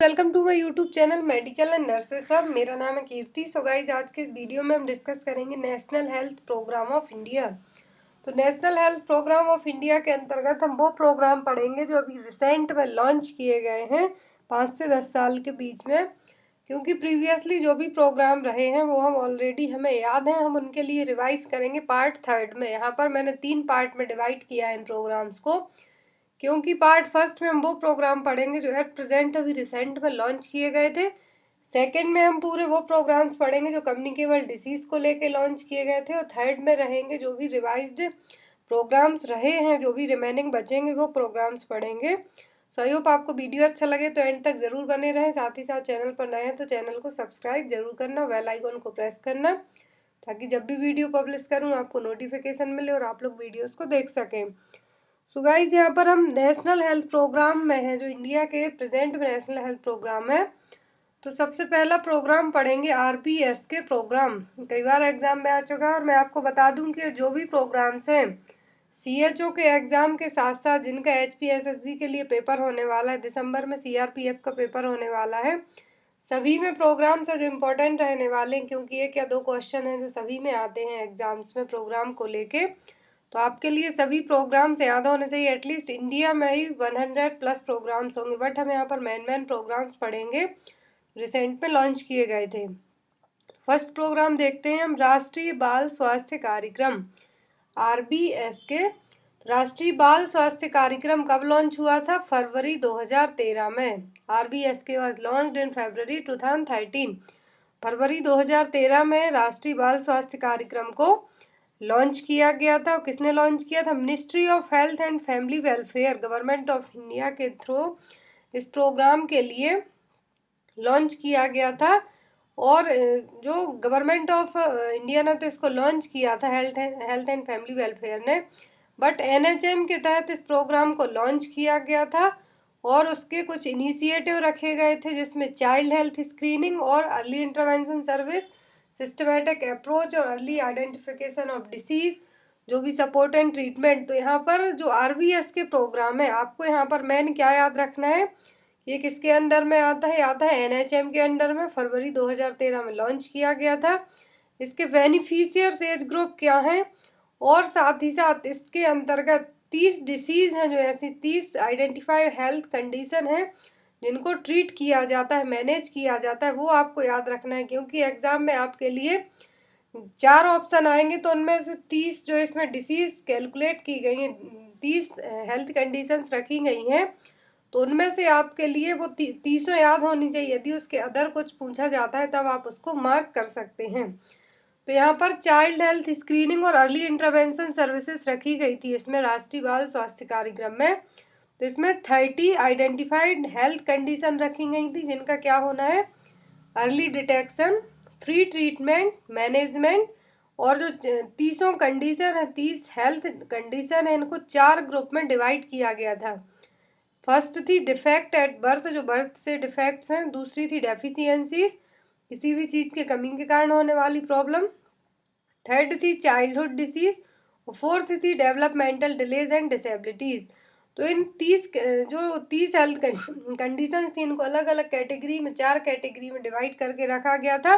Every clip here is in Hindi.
Welcome to my YouTube channel medical and nurses hub. मेरा नाम है कीर्ति। सो गाइज, आज के इस वीडियो में हम डिस्कस करेंगे national health program of India. तो national health program of India के अंतर्गत हम वो प्रोग्राम पढ़ेंगे जो अभी रिसेंट में लॉन्च किए गए हैं 5 से 10 साल के बीच में। क्योंकि प्रीवियसली जो भी प्रोग्राम रहे हैं वो हमें याद है, हम उनके लिए रिवाइज करेंगे पार्ट 3 में। यहाँ पर मैंने 3 पार्ट में डिवाइड किया है इन प्रोग्राम्स को, क्योंकि पार्ट फर्स्ट में हम वो प्रोग्राम पढ़ेंगे जो एट प्रेजेंट अभी रिसेंट में लॉन्च किए गए थे। सेकंड में हम पूरे वो प्रोग्राम्स पढ़ेंगे जो कम्युनिकेबल डिसीज़ को लेके लॉन्च किए गए थे। और थर्ड में रहेंगे जो भी रिवाइज्ड प्रोग्राम्स रहे हैं, जो भी रिमेनिंग बचेंगे वो प्रोग्राम्स पढ़ेंगे। सो आई होप आपको वीडियो अच्छा लगे तो एंड तक ज़रूर बने रहें। साथ ही साथ चैनल पर नए हैं तो चैनल को सब्सक्राइब जरूर करना, बेल आइकन को प्रेस करना, ताकि जब भी वीडियो पब्लिश करूँ आपको नोटिफिकेशन मिले और आप लोग वीडियोज़ को देख सकें। सो गाइज, यहाँ पर हम नेशनल हेल्थ प्रोग्राम में है, जो इंडिया के प्रेजेंट में नेशनल हेल्थ प्रोग्राम है। तो सबसे पहला प्रोग्राम पढ़ेंगे आरबीएस के प्रोग्राम। कई बार एग्जाम में आ चुका है और मैं आपको बता दूं कि जो भी प्रोग्राम्स हैं सीएचओ के एग्ज़ाम के साथ साथ जिनका एचपीएसएसबी के लिए पेपर होने वाला है, दिसंबर में सीआरपीएफ का पेपर होने वाला है, सभी में प्रोग्राम्स है जो इम्पोर्टेंट रहने वाले हैं। क्योंकि एक या दो क्वेश्चन हैं जो सभी में आते हैं एग्जाम्स में प्रोग्राम को लेके। तो आपके लिए सभी प्रोग्राम्स याद होने चाहिए। एटलीस्ट इंडिया में ही 100+ प्रोग्राम्स होंगे, बट हम यहाँ पर मेन प्रोग्राम्स पढ़ेंगे रिसेंट में लॉन्च किए गए थे। फर्स्ट प्रोग्राम देखते हैं हम, राष्ट्रीय बाल स्वास्थ्य कार्यक्रम आरबीएस के। राष्ट्रीय बाल स्वास्थ्य कार्यक्रम कब लॉन्च हुआ था? फरवरी 2013 में। आरबीएस के वाज लॉन्च्ड इन फरवरी 2013। फरवरी 2013 में राष्ट्रीय बाल स्वास्थ्य कार्यक्रम को लॉन्च किया गया था। और किसने लॉन्च किया था? Ministry of health and family welfare, government of India के थ्रू इस प्रोग्राम के लिए लॉन्च किया गया था। और जो गवर्नमेंट ऑफ इंडिया ने तो इसको लॉन्च किया था, हेल्थ एंड फैमिली वेलफेयर ने, बट एनएचएम के तहत इस प्रोग्राम को लॉन्च किया गया था। और उसके कुछ इनिशिएटिव रखे गए थे जिसमें चाइल्ड हेल्थ स्क्रीनिंग और early intervention service, systematic approach और अर्ली आइडेंटिफिकेशन ऑफ डिसीज, जो भी सपोर्ट एंड ट्रीटमेंट। तो यहाँ पर जो आरबीएस के प्रोग्राम है, आपको यहाँ पर मेन क्या याद रखना है, ये किसके अंडर में आता है? आता है एनएचएम के अंडर में। फरवरी 2013 में लॉन्च किया गया था। इसके बेनिफिशियर्स एज ग्रुप क्या हैं, और साथ ही साथ इसके अंतर्गत 30 डिसीज़ हैं, जो ऐसी 30 आइडेंटिफाइड हेल्थ कंडीशन हैं जिनको ट्रीट किया जाता है, मैनेज किया जाता है, वो आपको याद रखना है। क्योंकि एग्ज़ाम में आपके लिए 4 ऑप्शन आएंगे, तो उनमें से 30 जो इसमें डिसीज़ कैलकुलेट की गई हैं, 30 हेल्थ कंडीशंस रखी गई हैं, तो उनमें से आपके लिए वो 30 याद होनी चाहिए। यदि उसके अदर कुछ पूछा जाता है तब आप उसको मार्क कर सकते हैं। तो यहाँ पर चाइल्ड हेल्थ स्क्रीनिंग और अर्ली इंटरवेंशन सर्विसेज रखी गई थी इसमें, राष्ट्रीय बाल स्वास्थ्य कार्यक्रम में। तो इसमें 30 आइडेंटिफाइड हेल्थ कंडीशन रखी गई थी जिनका क्या होना है? Early detection, free treatment, management. और जो 30 कंडीशन है, 30 हेल्थ कंडीशन है, इनको 4 ग्रुप में डिवाइड किया गया था। फर्स्ट थी डिफेक्ट एट बर्थ, जो बर्थ से डिफेक्ट्स हैं। दूसरी थी डेफिशिएंसीज, किसी भी चीज़ की कमी के कारण होने वाली प्रॉब्लम। थर्ड थी चाइल्डहुड डिसीज। और फोर्थ थी डेवलपमेंटल डिलेज एंड डिसेबिलिटीज़। तो इन 30 हेल्थ कंडीशंस थी, इनको अलग अलग कैटेगरी में, 4 कैटेगरी में डिवाइड करके रखा गया था।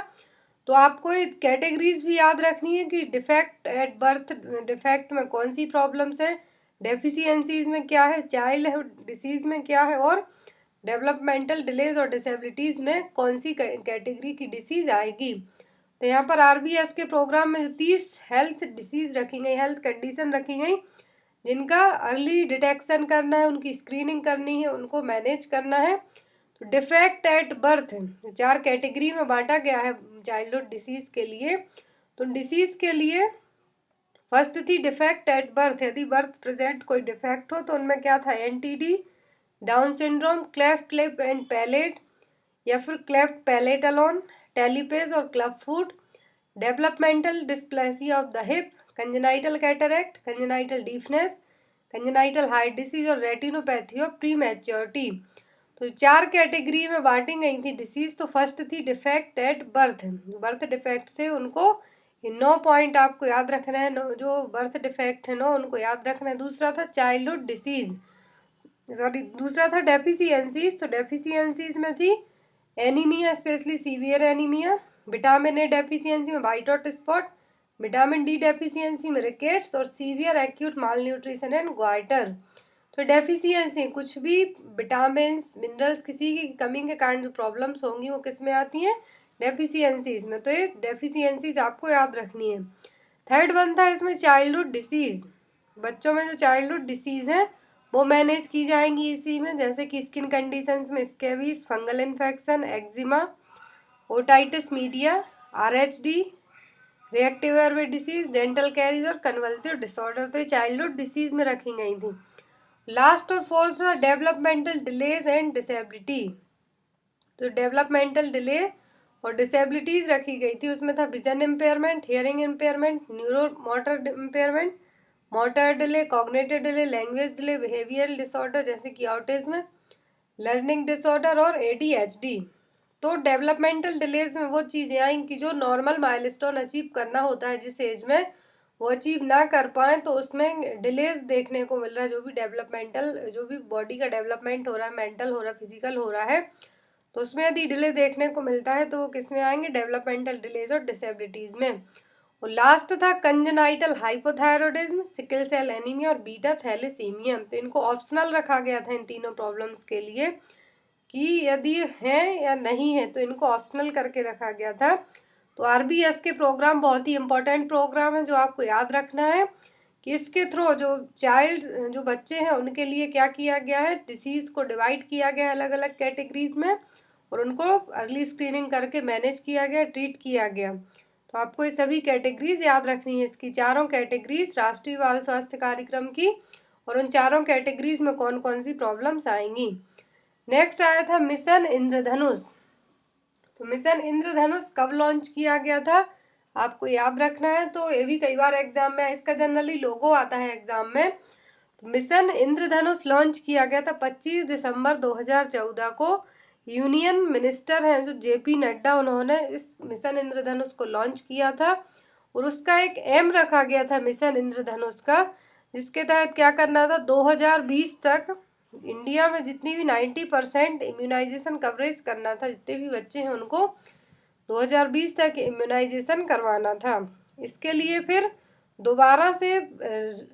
तो आपको कैटेगरीज भी याद रखनी है कि डिफेक्ट एट बर्थ, डिफेक्ट में कौन सी प्रॉब्लम्स हैं, डेफिशिएंसीज में क्या है, चाइल्ड डिसीज में क्या है, और डेवलपमेंटल डिलेज और डिसेबिलिटीज़ में कौन सी कैटेगरी की डिसीज़ आएगी। तो यहाँ पर आरबीएस के प्रोग्राम में जो 30 हेल्थ डिसीज़ रखी गई, हेल्थ कंडीशन रखी गई, जिनका अर्ली डिटेक्शन करना है, उनकी स्क्रीनिंग करनी है, उनको मैनेज करना है। तो डिफेक्ट एट बर्थ 4 कैटेगरी में बांटा गया है चाइल्डहुड डिसीज़ के लिए। तो डिसीज़ के लिए फर्स्ट थी डिफेक्ट एट बर्थ, यदि बर्थ प्रेजेंट कोई डिफेक्ट हो तो उनमें क्या था? NTD, Down syndrome, cleft lip and palate, या फिर क्लेफ्ट पैलेट अलोन, टेलीपेज और club foot, developmental dysplasia of the hip, congenital cataract, congenital deafness, congenital heart disease और रेटिनोपैथी ऑफ प्री मैच्योरिटी। तो 4 कैटेगरी में बांटी गई थी डिसीज। तो फर्स्ट थी defect at birth, birth defect थे उनको 9 पॉइंट आपको याद रखना है, जो बर्थ डिफेक्ट है 9 उनको याद रखना है। दूसरा था चाइल्डहुड डिसीज, सॉरी दूसरा था डेफिशिएंसीज, तो डेफिशिएंसीज में थी anaemia, specially severe anaemia, vitamin A deficiency में white hot spot, vitamin D deficiency में रिकेट्स और severe acute malnutrition and goitre. तो डेफिशिएंसी कुछ भी विटामिन मिनरल्स किसी की कमी के कारण जो प्रॉब्लम्स होंगी वो किस में आती हैं, डेफिशिएंसीज में। तो ये डेफिशिएंसीज आपको याद रखनी है। थर्ड वन था इसमें चाइल्डहुड डिसीज, बच्चों में जो चाइल्डहुड डिसीज है वो मैनेज की जाएंगी इसी में, जैसे कि स्किन कंडीशंस में scabies, fungal infection, eczema, otitis media, RHD, reactive airway disease, dental caries और कन्वल्सिव डिसऑर्डर। तो ये चाइल्डहुड डिसीज में रखी गई थी। लास्ट और फोर्थ था डेवलपमेंटल डिलेज एंड डिसेबिलिटी। तो डेवलपमेंटल डिले और डिसेबिलिटीज रखी गई थी, उसमें था vision impairment, hearing impairment, neuro motor impairment, motor delay, cognitive delay, language delay, behavioural disorder जैसे कि ऑटिज्म, लर्निंग डिसऑर्डर और एडीएचडी। तो डेवलपमेंटल डिलेज में वो चीज़ें आई कि जो नॉर्मल माइलस्टोन अचीव करना होता है जिस एज में, वो अचीव ना कर पाएँ, तो उसमें डिलेज देखने को मिल रहा है। जो भी डेवलपमेंटल, जो भी बॉडी का डेवलपमेंट हो रहा है, मेंटल हो रहा है, फिजिकल हो रहा है, तो उसमें यदि डिले देखने को मिलता है तो वो किस में आएंगे, डेवलपमेंटल डिलेज और डिसेबिलिटीज में। और लास्ट था congenital hypothyroidism, sickle cell anaemia और बीटा थैलेसीमिया। तो इनको ऑप्शनल रखा गया था इन तीनों प्रॉब्लम्स के लिए कि यदि है या नहीं है, तो इनको ऑप्शनल करके रखा गया था। तो आरबीएस के प्रोग्राम बहुत ही इंपॉर्टेंट प्रोग्राम है जो आपको याद रखना है कि इसके थ्रू जो चाइल्ड, जो बच्चे हैं, उनके लिए क्या किया गया है, डिसीज़ को डिवाइड किया गया है अलग अलग कैटेगरीज में और उनको अर्ली स्क्रीनिंग करके मैनेज किया गया, ट्रीट किया गया। तो आपको ये सभी कैटेगरीज याद रखनी है, इसकी चारों कैटेगरीज राष्ट्रीय बाल स्वास्थ्य कार्यक्रम की, और उन चारों कैटेगरीज में कौन कौन सी प्रॉब्लम्स आएंगी। नेक्स्ट आया था मिशन इंद्रधनुष। तो मिशन इंद्रधनुष कब लॉन्च किया गया था, आपको याद रखना है। तो ये भी कई बार एग्जाम में, इसका जनरली लोगो आता है एग्जाम में। तो मिशन इंद्रधनुष लॉन्च किया गया था 25 दिसंबर 2014 को। यूनियन मिनिस्टर हैं जो जेपी नड्डा, उन्होंने इस मिशन इंद्रधनुष को लॉन्च किया था और उसका एक एम रखा गया था मिशन इंद्रधनुष का, जिसके तहत क्या करना था, 2020 तक इंडिया में जितनी भी 90% इम्यूनाइजेशन कवरेज करना था, जितने भी बच्चे हैं उनको 2020 तक इम्यूनाइजेशन करवाना था। इसके लिए फिर दोबारा से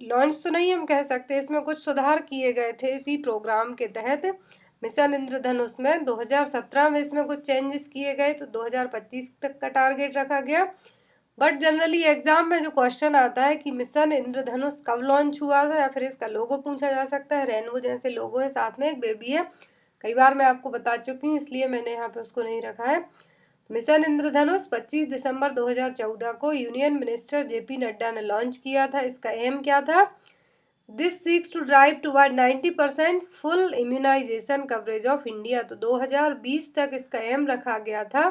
लॉन्च तो नहीं हम कह सकते, इसमें कुछ सुधार किए गए थे इसी प्रोग्राम के तहत। मिशन इंद्रधनुष में 2017 में इसमें कुछ चेंजेस किए गए, तो 2025 तक का टारगेट रखा गया। बट जनरली एग्जाम में जो क्वेश्चन आता है कि मिशन इंद्रधनुष कब लॉन्च हुआ था, या फिर इसका लोगो पूछा जा सकता है। रेनबो जैसे लोगो है, साथ में एक बेबी है, कई बार मैं आपको बता चुकी हूँ, इसलिए मैंने यहाँ पे उसको नहीं रखा है। मिशन इंद्रधनुष 25 दिसंबर 2014 को यूनियन मिनिस्टर जेपी नड्डा ने लॉन्च किया था। इसका एम क्या था, this seeks to drive toward 90% full immunization coverage of India. तो 2020 तक इसका एम रखा गया था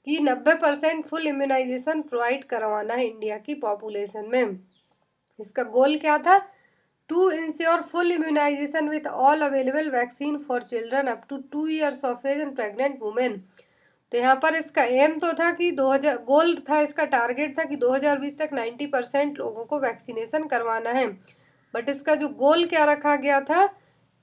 कि 90% फुल इम्यूनाइजेशन प्रोवाइड करवाना है इंडिया की पॉपुलेशन में। इसका गोल क्या था, to ensure full immunization with all available vaccine for children up to 2 years of age and pregnant women. तो यहाँ पर इसका एम तो था कि 2000, गोल था, इसका टारगेट था कि 2020 तक 90% लोगों को वैक्सीनेशन करवाना है। बट इसका जो गोल क्या रखा गया था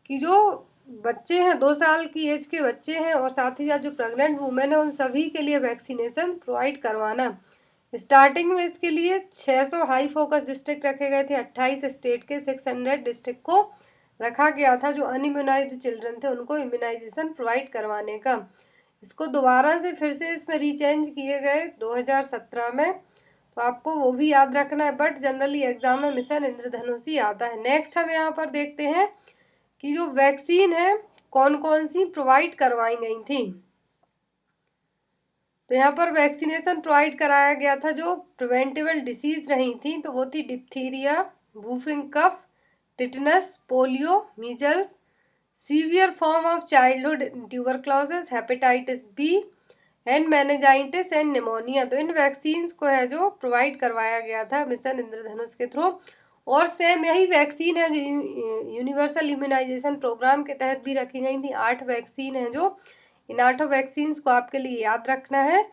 कि जो बच्चे हैं, 2 साल की एज के बच्चे हैं और साथ ही साथ जो प्रेग्नेंट वुमेन है, उन सभी के लिए वैक्सीनेशन प्रोवाइड करवाना। स्टार्टिंग में इसके लिए 600 हाई फोकस डिस्ट्रिक्ट रखे गए थे, 28 स्टेट के 600 डिस्ट्रिक्ट को रखा गया था जो अनइम्यूनाइज्ड चिल्ड्रन थे उनको इम्यूनाइजेशन प्रोवाइड करवाने का। इसको दोबारा से फिर से इसमें रीचेंज किए गए 2017 में, तो आपको वो भी याद रखना है। बट जनरली एग्जाम में मिशन इंद्रधनुष ही आता है। नेक्स्ट हम यहाँ पर देखते हैं कि जो वैक्सीन है कौन कौन सी प्रोवाइड करवाई गई थी। तो यहाँ पर वैक्सीनेशन प्रोवाइड कराया गया था जो प्रिवेंटेबल डिसीज रही थी, तो वो थी diphtheria, whooping cough, tetanus, polio, measles, severe form of childhood tuberculosis, hepatitis B and meningitis and pneumonia. तो इन वैक्सीन्स को है जो प्रोवाइड करवाया गया था मिशन इंद्रधनुष के थ्रू। और सेम यही वैक्सीन है जो यूनिवर्सल इम्यूनाइजेशन प्रोग्राम के तहत भी रखी गई थी। 8 वैक्सीन हैं जो, इन 8 वैक्सीन्स को आपके लिए याद रखना है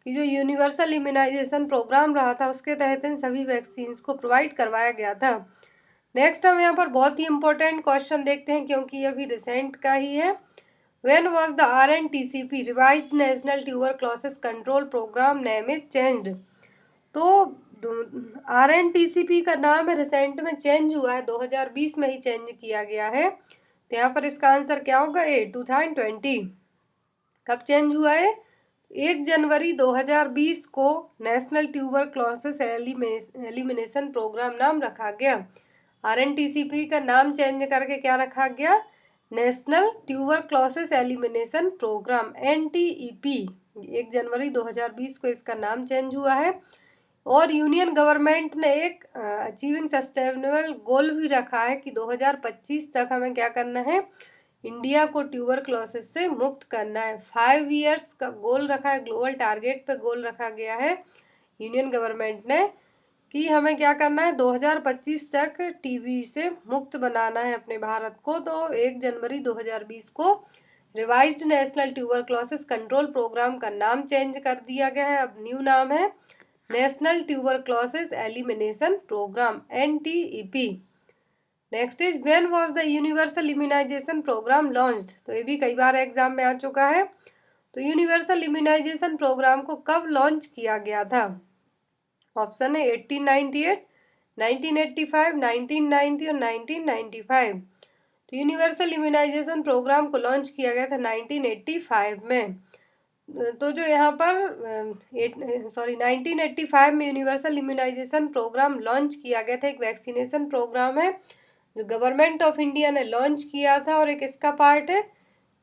कि जो यूनिवर्सल इम्यूनाइजेशन प्रोग्राम रहा था उसके तहत इन सभी वैक्सीन्स को प्रोवाइड करवाया गया था। नेक्स्ट हम यहाँ पर बहुत ही इंपॉर्टेंट क्वेश्चन देखते हैं क्योंकि ये भी रिसेंट का ही है। When was the RNTCP revised national tuberculosis control programme name is changed. तो RNTCP का नाम है रिसेंट में चेंज हुआ है, 2020 में ही चेंज किया गया है। तो यहाँ पर इसका आंसर क्या होगा? 2020। कब चेंज हुआ है? 1 जनवरी 2020 को नेशनल ट्यूबरक्लोसिस एलिमिनेशन प्रोग्राम नाम रखा गया। RNTCP का नाम चेंज करके क्या रखा गया? National tuberculosis elimination programme NTEP। 1 जनवरी 2020 को इसका नाम चेंज हुआ है। और यूनियन गवर्नमेंट ने एक अचीविंग सस्टेनेबल गोल भी रखा है कि 2025 तक हमें क्या करना है? इंडिया को ट्यूबरक्लोसिस से मुक्त करना है। 5 इयर्स का गोल रखा है, ग्लोबल टारगेट पे गोल रखा गया है यूनियन गवर्नमेंट ने कि हमें क्या करना है? 2025 तक टीबी से मुक्त बनाना है अपने भारत को। तो 1 जनवरी 2020 को revised national tuberculosis control programme का नाम चेंज कर दिया गया है। अब न्यू नाम है national tuberculosis elimination programme NTEP। Next is when was the universal immunization programme launched. तो ये भी कई बार एग्जाम में आ चुका है। तो यूनिवर्सल इम्यूनाइजेशन प्रोग्राम को कब लॉन्च किया गया था? ऑप्शन है 1898, 1985, 1990 और 1995। तो यूनिवर्सल इम्यूनाइजेशन प्रोग्राम को लॉन्च किया गया था 1985 में। तो जो यहाँ पर 1985 में यूनिवर्सल इम्यूनाइजेशन प्रोग्राम लॉन्च किया गया था। एक वैक्सीनेशन प्रोग्राम है जो गवर्नमेंट ऑफ इंडिया ने लॉन्च किया था और एक इसका पार्ट है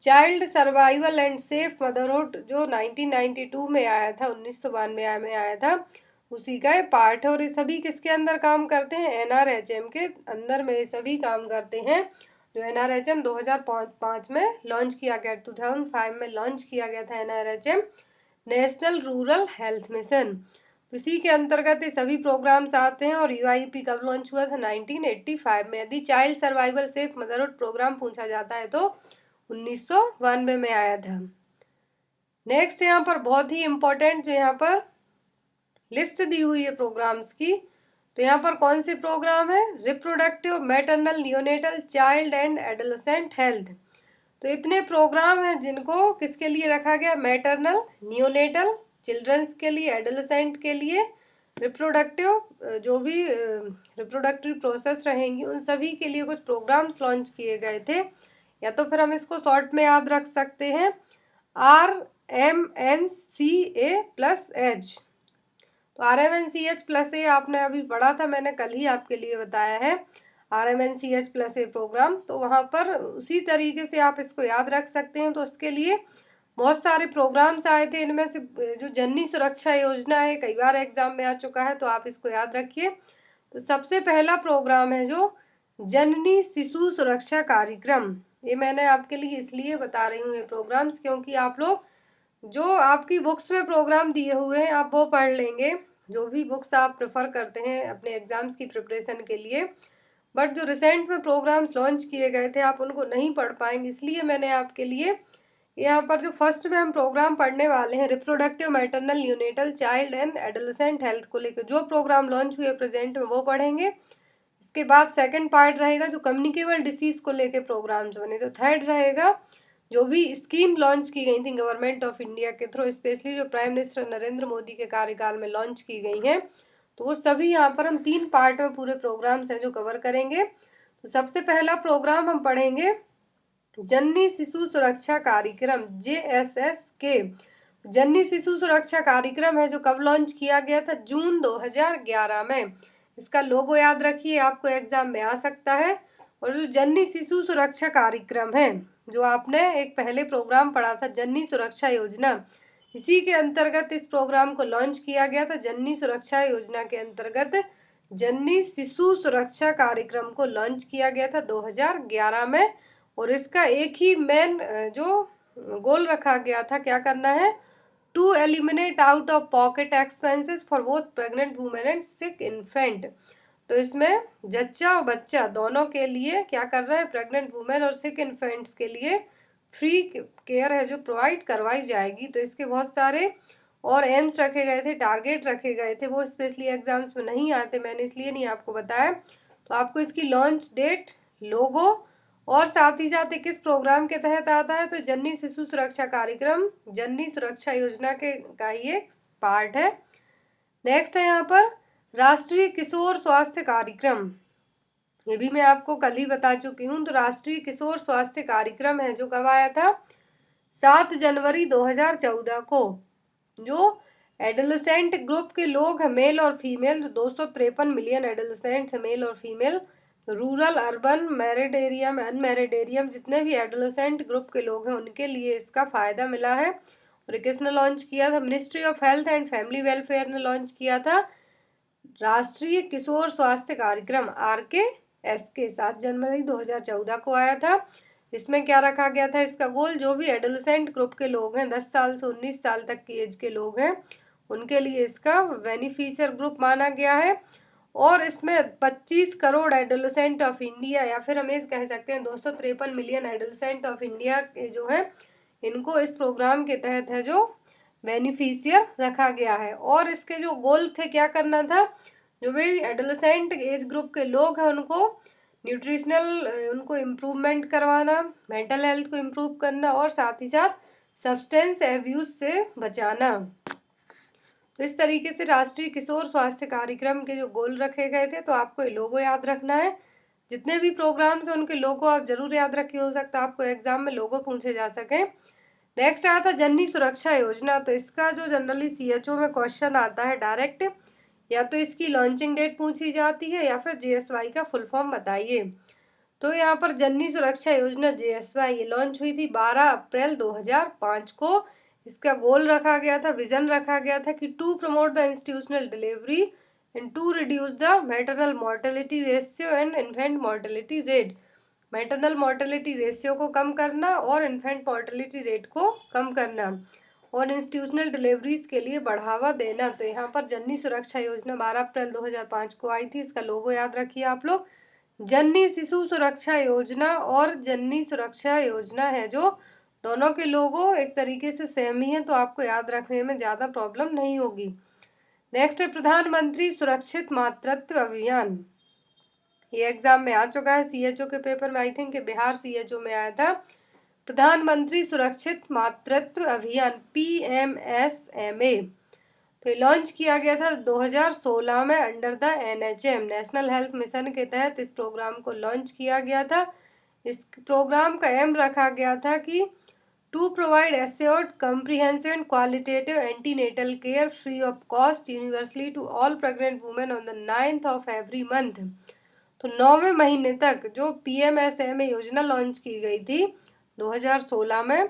child survival and safe motherhood जो 1992 में आया था, 1992 में आया था, उसी का ये पार्ट है। और ये सभी किसके अंदर काम करते हैं? NRHM के अंदर में ये सभी काम करते हैं। जो NRHM 2005 में लॉन्च किया गया, 2005 में लॉन्च किया गया था NRHM, national rural health mission. इसी के अंतर्गत ये सभी प्रोग्राम्स आते हैं। और UIP कब लॉन्च हुआ था? 1985 में। यदि child survival safe motherhood programme पूछा जाता है तो 1992 में आया था। नेक्स्ट यहाँ पर बहुत ही इम्पोर्टेंट जो यहाँ पर लिस्ट दी हुई है प्रोग्राम्स की। तो यहाँ पर कौन से प्रोग्राम है? Reproductive, maternal, neonatal, child and adolescent health. तो इतने प्रोग्राम हैं जिनको किसके लिए रखा गया? मैटरनल, नियोनेटल, चिल्ड्रंस के लिए, एडोलेसेंट के लिए, रिप्रोडक्टिव जो भी रिप्रोडक्टिव प्रोसेस रहेंगी उन सभी के लिए कुछ प्रोग्राम्स लॉन्च किए गए थे। या तो फिर हम इसको शॉर्ट में याद रख सकते हैं RMNCA+H। तो RMNCH+A आपने अभी पढ़ा था, मैंने कल ही आपके लिए बताया है RMNCH+A प्रोग्राम। तो वहाँ पर उसी तरीके से आप इसको याद रख सकते हैं। तो उसके लिए बहुत सारे प्रोग्राम्स आए थे। इनमें से जो जननी सुरक्षा योजना है, कई बार एग्जाम में आ चुका है, तो आप इसको याद रखिए। तो सबसे पहला प्रोग्राम है जो जननी शिशु सुरक्षा कार्यक्रम। ये मैंने आपके लिए इसलिए बता रही हूँ ये प्रोग्राम्स क्योंकि आप लोग जो आपकी बुक्स में प्रोग्राम दिए हुए हैं आप वो पढ़ लेंगे, जो भी बुक्स आप प्रेफर करते हैं अपने एग्जाम्स की प्रिपरेशन के लिए। बट जो रिसेंट में प्रोग्राम्स लॉन्च किए गए थे आप उनको नहीं पढ़ पाएंगे, इसलिए मैंने आपके लिए यहाँ पर जो फर्स्ट में हम प्रोग्राम पढ़ने वाले हैं reproductive, maternal, neonatal, child and adolescent health को लेकर जो प्रोग्राम लॉन्च हुए प्रेजेंट में वो पढ़ेंगे। इसके बाद सेकंड पार्ट रहेगा जो कम्युनिकेबल डिसीज को लेकर प्रोग्राम्स बने। तो थर्ड रहेगा जो भी स्कीम लॉन्च की गई थी गवर्नमेंट ऑफ इंडिया के थ्रू, स्पेशली जो प्राइम मिनिस्टर नरेंद्र मोदी के कार्यकाल में लॉन्च की गई हैं, तो वो सभी यहाँ पर हम 3 पार्ट में पूरे प्रोग्राम्स हैं जो कवर करेंगे। तो सबसे पहला प्रोग्राम हम पढ़ेंगे जननी शिशु सुरक्षा कार्यक्रम JSSK। जननी शिशु सुरक्षा कार्यक्रम है जो कब लॉन्च किया गया था? जून 2011 में। इसका लोगो याद रखिए, आपको एग्जाम में आ सकता है। और जो जननी शिशु सुरक्षा कार्यक्रम है जो आपने एक पहले प्रोग्राम पढ़ा था जननी सुरक्षा योजना, इसी के अंतर्गत इस प्रोग्राम को लॉन्च किया गया था। जननी सुरक्षा योजना के अंतर्गत जननी शिशु सुरक्षा कार्यक्रम को लॉन्च किया गया था 2011 में। और इसका एक ही मेन जो गोल रखा गया था, क्या करना है? To eliminate out of pocket expenses for both pregnant women and sick infant. तो इसमें जच्चा और बच्चा दोनों के लिए क्या कर रहे हैं? प्रेग्नेंट वुमेन और सिक इन्फेंट्स के लिए फ्री केयर है जो प्रोवाइड करवाई जाएगी। तो इसके बहुत सारे और एम्स रखे गए थे, टारगेट रखे गए थे, वो स्पेशली एग्जाम्स में नहीं आते, मैंने इसलिए नहीं आपको बताया। तो आपको इसकी लॉन्च डेट, लोगो और साथ ही साथ किस प्रोग्राम के तहत आता है, तो जननी शिशु सुरक्षा कार्यक्रम, जननी सुरक्षा योजना के का ही एक पार्ट है। नेक्स्ट है यहाँ पर राष्ट्रीय किशोर स्वास्थ्य कार्यक्रम। ये भी मैं आपको कल ही बता चुकी हूँ। तो राष्ट्रीय किशोर स्वास्थ्य कार्यक्रम है जो कब आया था, 7 जनवरी 2014 को। जो एडोलेसेंट ग्रुप के लोग हैं, मेल और फीमेल, 253 मिलियन एडोलेसेंट्स मेल और female, rural, urban, married area में, अनमैरिड एरिया में जितने भी एडोलेसेंट ग्रुप के लोग हैं उनके लिए इसका फ़ायदा मिला है। और किसने लॉन्च किया था, ministry of health and family welfare ने लॉन्च किया था राष्ट्रीय किशोर स्वास्थ्य कार्यक्रम RKSK, 7 जनवरी 2014 को आया था। इसमें क्या रखा गया था, इसका गोल जो भी एडोलेसेंट ग्रुप के लोग हैं, 10 साल से 19 साल तक की एज के लोग हैं, उनके लिए इसका बेनिफिशियर ग्रुप माना गया है। और इसमें 25 करोड़ एडोलेसेंट ऑफ इंडिया, या फिर हम ये कह सकते हैं 253 मिलियन एडोलेसेंट ऑफ इंडिया के जो है, इनको इस प्रोग्राम के तहत है जो बेनिफिशियर रखा गया है। और इसके जो गोल थे, क्या करना था, जो भी एडोलेसेंट एज ग्रुप के लोग हैं उनको न्यूट्रिशनल, उनको इम्प्रूवमेंट करवाना, मेंटल हेल्थ को इम्प्रूव करना और साथ ही साथ सब्सटेंस एब्यूज से बचाना। तो इस तरीके से राष्ट्रीय किशोर स्वास्थ्य कार्यक्रम के जो गोल रखे गए थे, तो आपको ये लोगो याद रखना है। जितने भी प्रोग्राम्स हैं उनके लोगो आप जरूर याद रखिए, हो सकता है आपको एग्जाम में लोगो पूछे जा सके। नेक्स्ट आया था जननी सुरक्षा योजना। तो इसका जो जनरली CHO में क्वेश्चन आता है डायरेक्ट, या तो इसकी लॉन्चिंग डेट पूछी जाती है या फिर JSY का फुल फॉर्म बताइए। तो यहाँ पर जननी सुरक्षा योजना JSY ये लॉन्च हुई थी 12 अप्रैल 2005 को। इसका गोल रखा गया था, विजन रखा गया था कि to promote the institutional delivery and to reduce the maternal mortality ratio and infant mortality rate. Maternal mortality ratio को कम करना और इन्फेंट मॉर्टेलिटी रेट को कम करना और इंस्टीट्यूशनल डिलीवरीज के लिए बढ़ावा देना। तो यहाँ पर जननी सुरक्षा योजना 12 अप्रैल 2005 को आई थी। इसका लोगो याद रखिए आप लोग, जननी शिशु सुरक्षा योजना और जननी सुरक्षा योजना है, जो दोनों के लोगो एक तरीके से सेम ही है, तो आपको याद रखने में ज़्यादा प्रॉब्लम नहीं होगी। नेक्स्ट है प्रधानमंत्री सुरक्षित मातृत्व अभियान। ये एग्जाम में आ चुका है, CHO के पेपर में, आई थिंक बिहार CHO में आया था। प्रधानमंत्री सुरक्षित मातृत्व अभियान PMSMA, तो ये लॉन्च किया गया था 2016 में under the NHM, national health mission के तहत इस प्रोग्राम को लॉन्च किया गया था। इस प्रोग्राम का एम रखा गया था कि to provide assured comprehensive and qualitative antenatal care free of cost universally to all pregnant women on the 9th of every month। तो 9वें महीने तक जो PMSMA योजना लॉन्च की गई थी 2016 में,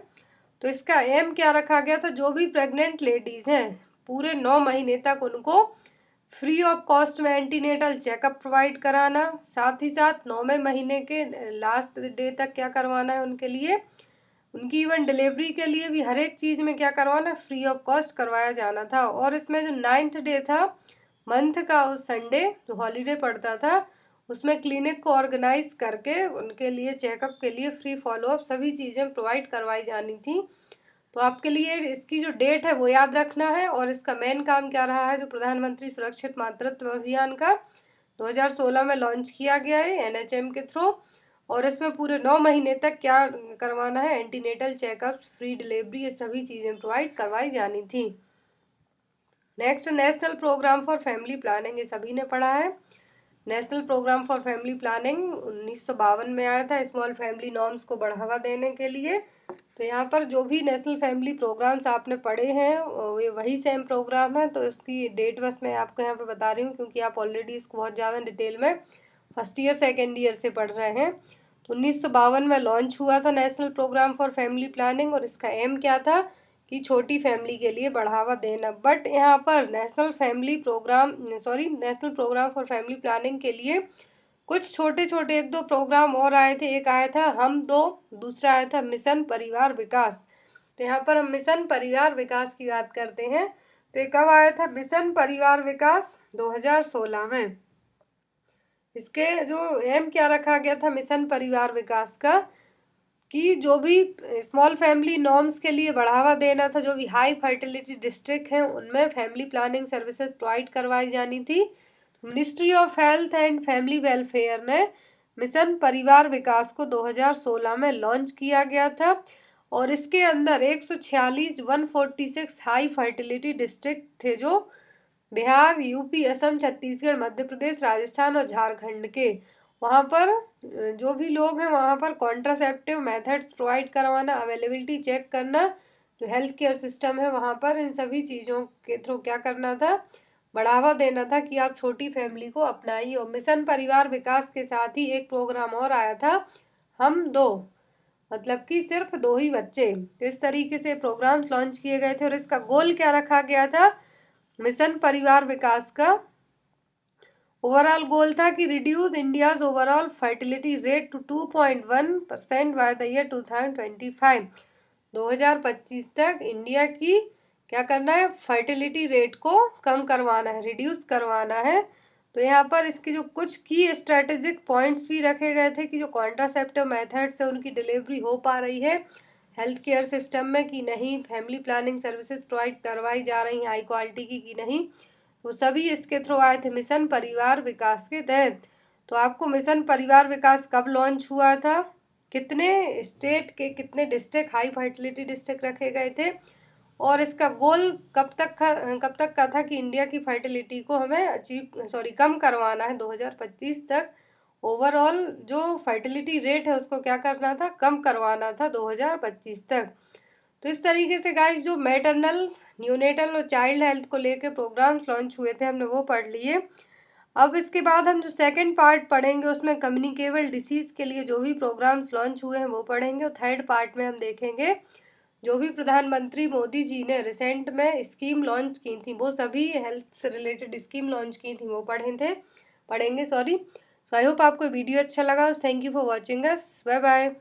तो इसका एम क्या रखा गया था, जो भी प्रेग्नेंट लेडीज़ हैं पूरे 9 महीने तक उनको फ्री ऑफ कॉस्ट में एंटीनेटल चेकअप प्रोवाइड कराना, साथ ही साथ 9वें महीने के लास्ट डे तक क्या करवाना है उनके लिए, उनकी इवन डिलीवरी के लिए भी हर एक चीज़ में क्या करवाना, फ्री ऑफ कॉस्ट करवाया जाना था। और इसमें जो 9th डे था मंथ का, उस संडे जो हॉलीडे पड़ता था, उसमें क्लिनिक को ऑर्गेनाइज करके उनके लिए चेकअप के लिए फ्री फॉलोअप सभी चीज़ें प्रोवाइड करवाई जानी थी। तो आपके लिए इसकी जो डेट है वो याद रखना है। और इसका मेन काम क्या रहा है, जो प्रधानमंत्री सुरक्षित मातृत्व अभियान का 2016 में लॉन्च किया गया है NHM के थ्रू, और इसमें पूरे 9 महीने तक क्या करवाना है, एंटीनेटल चेकअप, फ्री डिलीवरी, ये सभी चीज़ें प्रोवाइड करवाई जानी थी। Next national programme for family planning, ये सभी ने पढ़ा है। National programme for family planning 1952 में आया था, स्मॉल फैमिली नॉर्म्स को बढ़ावा देने के लिए। तो यहाँ पर जो भी नेशनल फैमिली प्रोग्राम्स आपने पढ़े हैं वे वही सेम प्रोग्राम है। तो इसकी डेट बस मैं आपको यहाँ पे बता रही हूँ, क्योंकि आप ऑलरेडी इसको बहुत ज़्यादा डिटेल में फर्स्ट ईयर सेकेंड ईयर से पढ़ रहे हैं। तो 1952 में लॉन्च हुआ था national programme for family planning, और इसका एम क्या था कि छोटी फैमिली के लिए बढ़ावा देना। बट यहाँ पर national programme for family planning के लिए कुछ छोटे छोटे 1-2 प्रोग्राम और आए थे। एक आया था हम दो, दूसरा आया था मिशन परिवार विकास। तो यहाँ पर हम मिशन परिवार विकास की बात करते हैं। तो ये कब आया था, मिशन परिवार विकास 2016 में। इसके जो एम क्या रखा गया था मिशन परिवार विकास का, कि जो भी स्मॉल फैमिली नॉर्म्स के लिए बढ़ावा देना था, जो भी हाई फर्टिलिटी डिस्ट्रिक्ट हैं उनमें फैमिली प्लानिंग सर्विसेज प्रोवाइड करवाई जानी थी। Ministry of health and family welfare ने मिशन परिवार विकास को 2016 में लॉन्च किया गया था और इसके अंदर 146 हाई फर्टिलिटी डिस्ट्रिक्ट थे जो बिहार, यूपी, असम, छत्तीसगढ़, मध्य प्रदेश, राजस्थान और झारखंड के। वहाँ पर जो भी लोग हैं वहाँ पर कॉन्ट्रासेप्टिव मेथड्स प्रोवाइड करवाना, अवेलेबिलिटी चेक करना, जो हेल्थ केयर सिस्टम है वहाँ पर इन सभी चीज़ों के थ्रू क्या करना था, बढ़ावा देना था कि आप छोटी फैमिली को अपनाइए। और मिशन परिवार विकास के साथ ही एक प्रोग्राम और आया था, हम दो, मतलब कि सिर्फ 2 ही बच्चे। इस तरीके से प्रोग्राम्स लॉन्च किए गए थे और इसका गोल क्या रखा गया था, मिशन परिवार विकास का ओवरऑल गोल था कि reduce India's overall fertility rate to 2.1% by the year 2025। 2025 तक इंडिया की क्या करना है, फर्टिलिटी रेट को कम करवाना है, रिड्यूस करवाना है। तो यहाँ पर इसके जो कुछ की स्ट्रेटेजिक पॉइंट्स भी रखे गए थे कि जो कॉन्ट्रासेप्टिव मेथड्स है उनकी डिलीवरी हो पा रही है हेल्थ केयर सिस्टम में कि नहीं, फैमिली प्लानिंग सर्विसेज प्रोवाइड करवाई जा रही हैं हाई क्वालिटी की कि नहीं, वो सभी इसके थ्रू आए थे मिशन परिवार विकास के तहत। तो आपको मिशन परिवार विकास कब लॉन्च हुआ था, कितने स्टेट के कितने डिस्ट्रिक्ट हाई फर्टिलिटी डिस्ट्रिक्ट रखे गए थे और इसका गोल कब तक का था कि इंडिया की फर्टिलिटी को हमें कम करवाना है 2025 तक। ओवरऑल जो फर्टिलिटी रेट है उसको क्या करना था, कम करवाना था 2025 तक। तो इस तरीके से गाइस जो मैटरनल, न्यूनेटल और चाइल्ड हेल्थ को लेके प्रोग्राम्स लॉन्च हुए थे हमने वो पढ़ लिए। अब इसके बाद हम जो सेकंड पार्ट पढ़ेंगे उसमें कम्युनिकेबल डिसीज़ के लिए जो भी प्रोग्राम्स लॉन्च हुए हैं वो पढ़ेंगे और थर्ड पार्ट में हम देखेंगे जो भी प्रधानमंत्री मोदी जी ने रिसेंट में स्कीम लॉन्च की थी, वो सभी हेल्थ से रिलेटेड स्कीम लॉन्च की थी वो पढ़ेंगे। सॉरी। तो आई होप आपको वीडियो अच्छा लगा। Thank you for watching us. Bye bye.